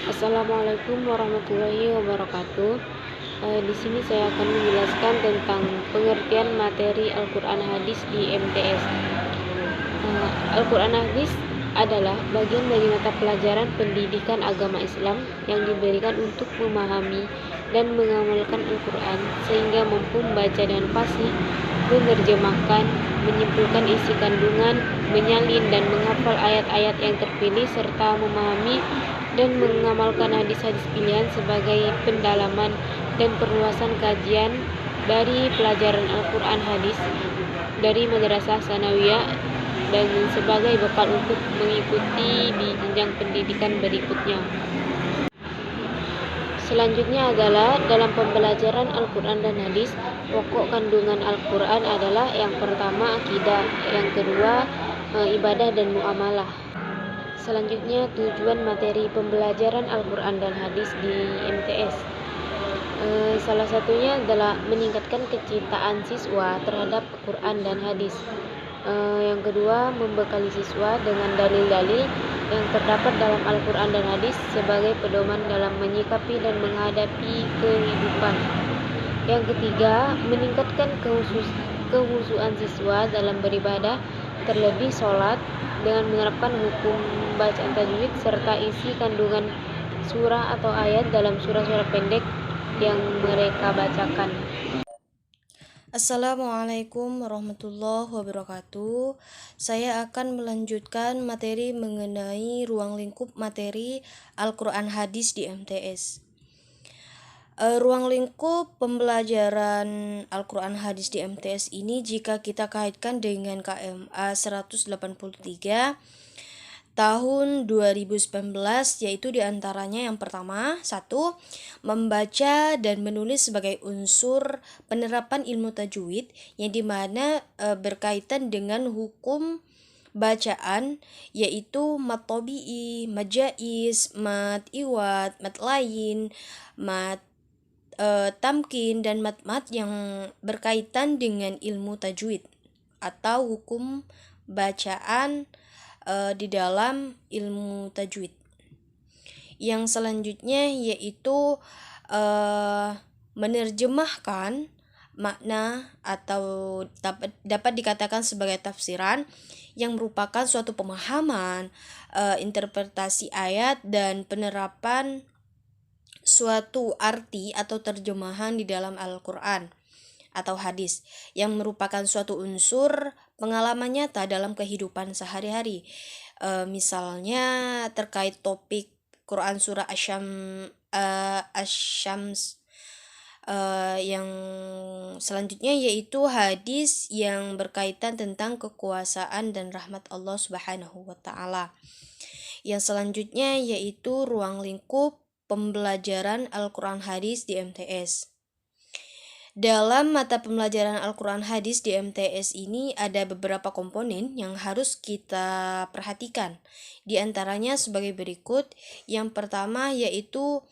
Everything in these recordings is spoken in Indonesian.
Assalamualaikum warahmatullahi wabarakatuh. Di sini saya akan menjelaskan tentang pengertian materi Al-Quran Hadis di MTS. Al-Quran Hadis adalah bagian dari mata pelajaran pendidikan agama Islam yang diberikan untuk memahami dan mengamalkan Al-Quran sehingga mampu membaca dengan fasih, menerjemahkan, menyimpulkan isi kandungan, menyalin dan menghafal ayat-ayat yang terpilih serta memahami dan mengamalkan hadis-hadis pilihan sebagai pendalaman dan perluasan kajian dari pelajaran Al-Quran Hadis dari Madrasah Sanawiyah dan sebagai bekal untuk mengikuti di jenjang pendidikan berikutnya. Selanjutnya adalah dalam pembelajaran Al-Quran dan Hadis, pokok kandungan Al-Quran adalah yang pertama akidah, yang kedua ibadah dan muamalah. Selanjutnya tujuan materi pembelajaran Al-Quran dan Hadis di MTS. Salah satunya adalah meningkatkan kecintaan siswa terhadap Quran dan Hadis. Yang kedua, membekali siswa dengan dalil-dalil yang terdapat dalam Al-Quran dan Hadis sebagai pedoman dalam menyikapi dan menghadapi kehidupan. Yang ketiga, meningkatkan kehusuan siswa dalam beribadah, terlebih sholat, dengan menerapkan hukum bacaan tajwid serta isi kandungan surah atau ayat dalam surah-surah pendek yang mereka bacakan. Assalamualaikum warahmatullahi wabarakatuh. Saya akan melanjutkan materi mengenai ruang lingkup materi Al-Quran Hadis di MTS. Ruang lingkup pembelajaran Al-Quran Hadis di MTS ini jika kita kaitkan dengan KMA 183 tahun 2019, yaitu diantaranya yang pertama, 1. Membaca dan menulis sebagai unsur penerapan ilmu tajwid yang dimana berkaitan dengan hukum bacaan, yaitu mat tabi'i, mat jaiz, mat iwad, mat lain, mat tamkin, dan mat-mat yang berkaitan dengan ilmu tajwid atau hukum bacaan di dalam ilmu tajwid. Yang selanjutnya yaitu menerjemahkan makna atau dapat dikatakan sebagai tafsiran yang merupakan suatu pemahaman, interpretasi ayat dan penerapan suatu arti atau terjemahan di dalam Al-Quran atau hadis yang merupakan suatu unsur pengalaman nyata dalam kehidupan sehari-hari. Misalnya terkait topik Quran surah Asy-Syams, yang selanjutnya yaitu hadis yang berkaitan tentang kekuasaan dan rahmat Allah Subhanahu wa taala. Yang selanjutnya yaitu ruang lingkup pembelajaran Al-Quran Hadis di MTS. Dalam mata pembelajaran Al-Quran Hadis di MTS ini ada beberapa komponen yang harus kita perhatikan. Di antaranya sebagai berikut. Yang pertama yaitu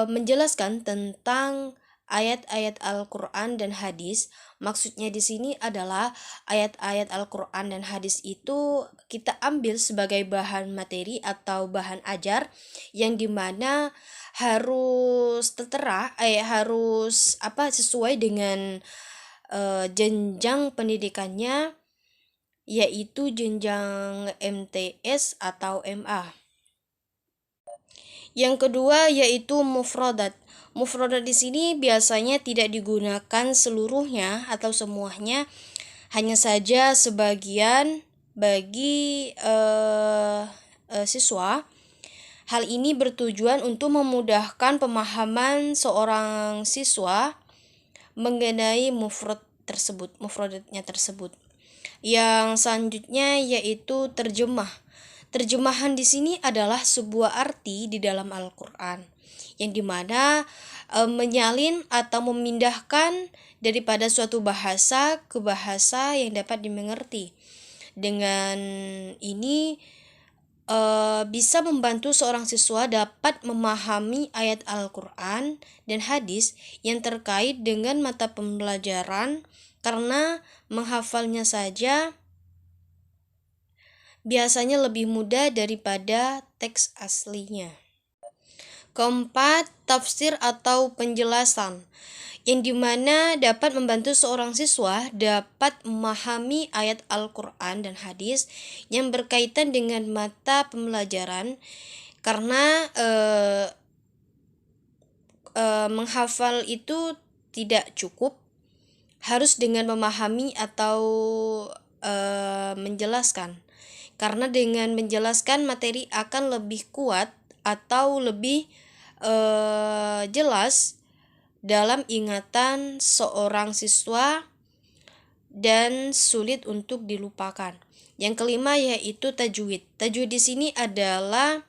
menjelaskan tentang ayat-ayat Al-Quran dan hadis. Maksudnya di sini adalah ayat-ayat Al-Quran dan hadis itu kita ambil sebagai bahan materi atau bahan ajar yang dimana harus sesuai dengan jenjang pendidikannya, yaitu jenjang MTS atau MA. Yang kedua yaitu mufradat. Mufradat di sini biasanya tidak digunakan seluruhnya atau semuanya, hanya saja sebagian bagi siswa. Hal ini bertujuan untuk memudahkan pemahaman seorang siswa mengenai mufradatnya tersebut. Yang selanjutnya yaitu terjemah. Terjemahan di sini adalah sebuah arti di dalam Al-Quran yang dimana menyalin atau memindahkan daripada suatu bahasa ke bahasa yang dapat dimengerti. Dengan ini bisa membantu seorang siswa dapat memahami ayat Al-Quran dan hadis yang terkait dengan mata pembelajaran, karena menghafalnya saja biasanya lebih mudah daripada teks aslinya. Keempat, tafsir atau penjelasan, yang dimana dapat membantu seorang siswa dapat memahami ayat Al-Quran dan hadis yang berkaitan dengan mata pembelajaran, karena menghafal itu tidak cukup, harus dengan memahami atau menjelaskan. Karena dengan menjelaskan materi akan lebih kuat atau lebih jelas dalam ingatan seorang siswa dan sulit untuk dilupakan. Yang kelima yaitu tajwid. Tajwid di sini adalah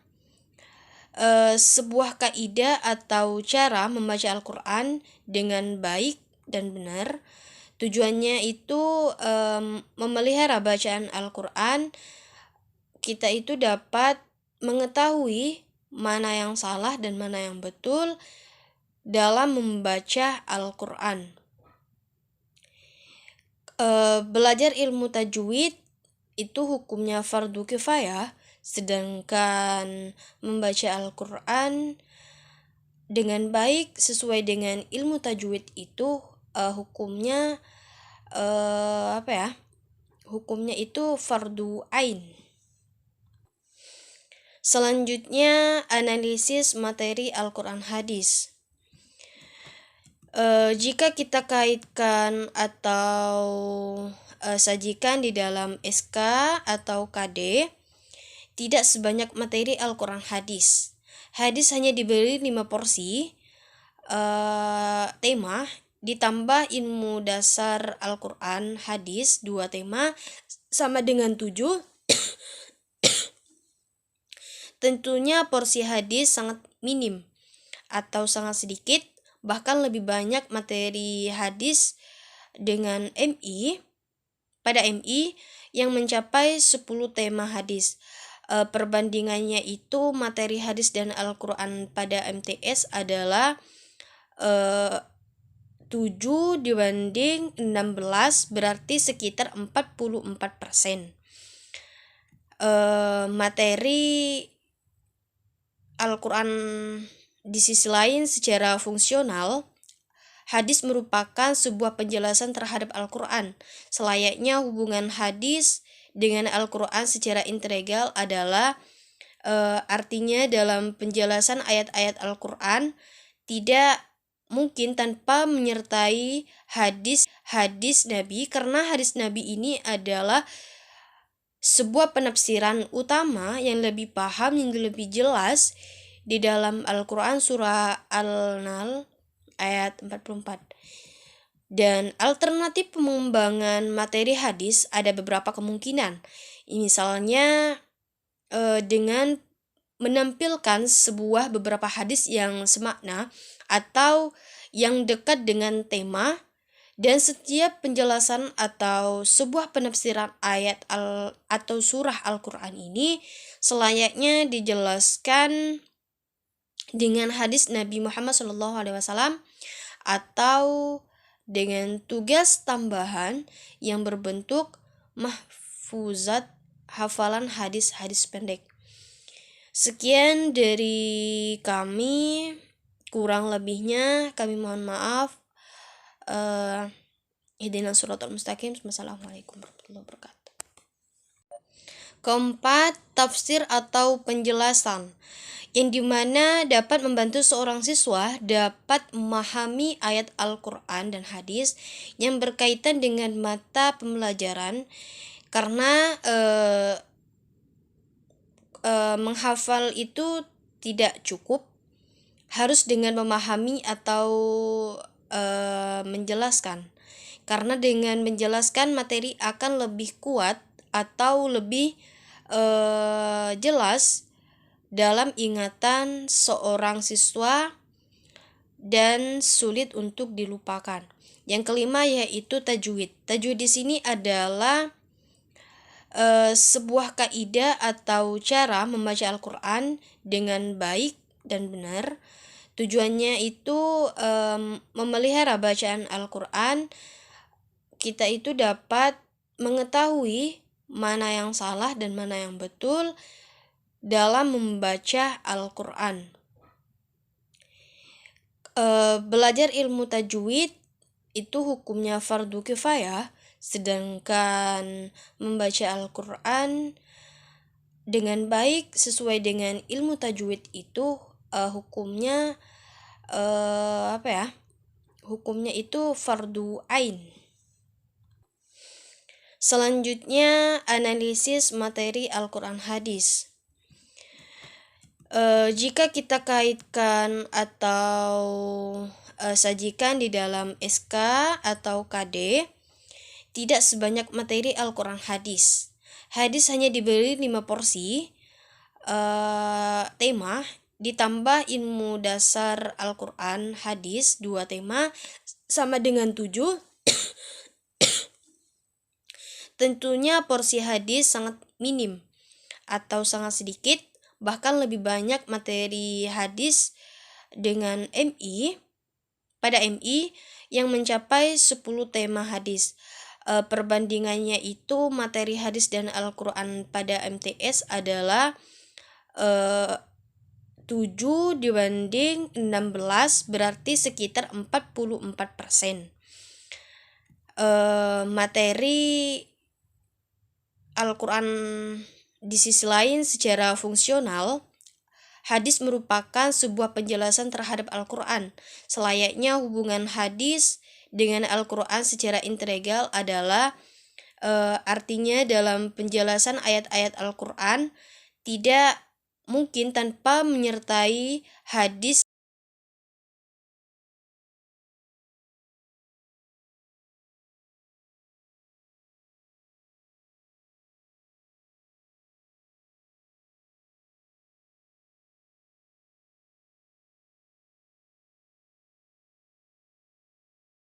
sebuah kaidah atau cara membaca Al-Quran dengan baik dan benar. Tujuannya itu memelihara bacaan Al-Quran. Kita itu dapat mengetahui mana yang salah dan mana yang betul dalam membaca Al-Quran. Belajar ilmu tajwid itu hukumnya fardu kifayah, sedangkan membaca Al-Quran dengan baik sesuai dengan ilmu tajwid itu hukumnya hukumnya itu fardu ain. Selanjutnya, analisis materi Al-Quran hadis. Jika kita kaitkan atau sajikan di dalam SK atau KD, tidak sebanyak materi Al-Quran hadis. Hadis hanya diberi 5 porsi tema, ditambah ilmu dasar Al-Quran hadis 2 tema, sama dengan 7. Tentunya porsi hadis sangat minim atau sangat sedikit, bahkan lebih banyak materi hadis dengan MI pada MI yang mencapai 10 tema hadis. Perbandingannya itu materi hadis dan Al-Quran pada MTS adalah 7 dibanding 16, berarti sekitar 44%. Materi Al-Quran di sisi lain secara fungsional, hadis merupakan sebuah penjelasan terhadap Al-Quran. Selayaknya hubungan hadis dengan Al-Quran secara integral adalah artinya dalam penjelasan ayat-ayat Al-Quran tidak mungkin tanpa menyertai hadis Nabi, karena hadis Nabi ini adalah sebuah penafsiran utama yang lebih paham, yang lebih jelas di dalam Al-Quran surah Al-Nahl ayat 44. Dan alternatif pengembangan materi hadis ada beberapa kemungkinan. Misalnya dengan menampilkan beberapa hadis yang semakna atau yang dekat dengan tema, dan setiap penjelasan atau sebuah penafsiran ayat atau surah Al-Quran ini selayaknya dijelaskan dengan hadis Nabi Muhammad SAW atau dengan tugas tambahan yang berbentuk mahfuzat, hafalan hadis-hadis pendek. Sekian dari kami, kurang lebihnya kami mohon maaf. Ihdinas siratal mustaqim. Wassalamualaikum warahmatullahi wabarakatuh. Keempat, tafsir atau penjelasan, yang dimana dapat membantu seorang siswa dapat memahami ayat Al-Quran dan hadis yang berkaitan dengan mata pembelajaran, karena menghafal itu tidak cukup, harus dengan memahami atau menjelaskan. Karena dengan menjelaskan materi akan lebih kuat atau lebih jelas dalam ingatan seorang siswa dan sulit untuk dilupakan. Yang kelima yaitu tajwid. Tajwid di sini adalah sebuah kaidah atau cara membaca Al-Quran dengan baik dan benar. Tujuannya itu memelihara bacaan Al-Quran. Kita itu dapat mengetahui mana yang salah dan mana yang betul dalam membaca Al-Quran. Belajar ilmu tajwid itu hukumnya fardu kifayah, sedangkan membaca Al-Quran dengan baik sesuai dengan ilmu tajwid itu hukumnya hukumnya itu fardu ain. Selanjutnya, analisis materi Al-Quran hadis. Jika kita kaitkan atau sajikan di dalam SK atau KD, tidak sebanyak materi Al-Quran hadis. Hadis hanya diberi 5 porsi tema, ditambah ilmu dasar Al-Quran hadis 2 tema, sama dengan 7. Tentunya porsi hadis sangat minim atau sangat sedikit, bahkan lebih banyak materi hadis dengan pada MI yang mencapai 10 tema hadis. Perbandingannya itu materi hadis dan Al-Quran pada MTS adalah 7 dibanding 16, berarti sekitar 44%. Materi Al-Quran di sisi lain secara fungsional, hadis merupakan sebuah penjelasan terhadap Al-Quran. Selayaknya hubungan hadis dengan Al-Quran secara integral adalah artinya dalam penjelasan ayat-ayat Al-Quran tidak mungkin tanpa menyertai hadis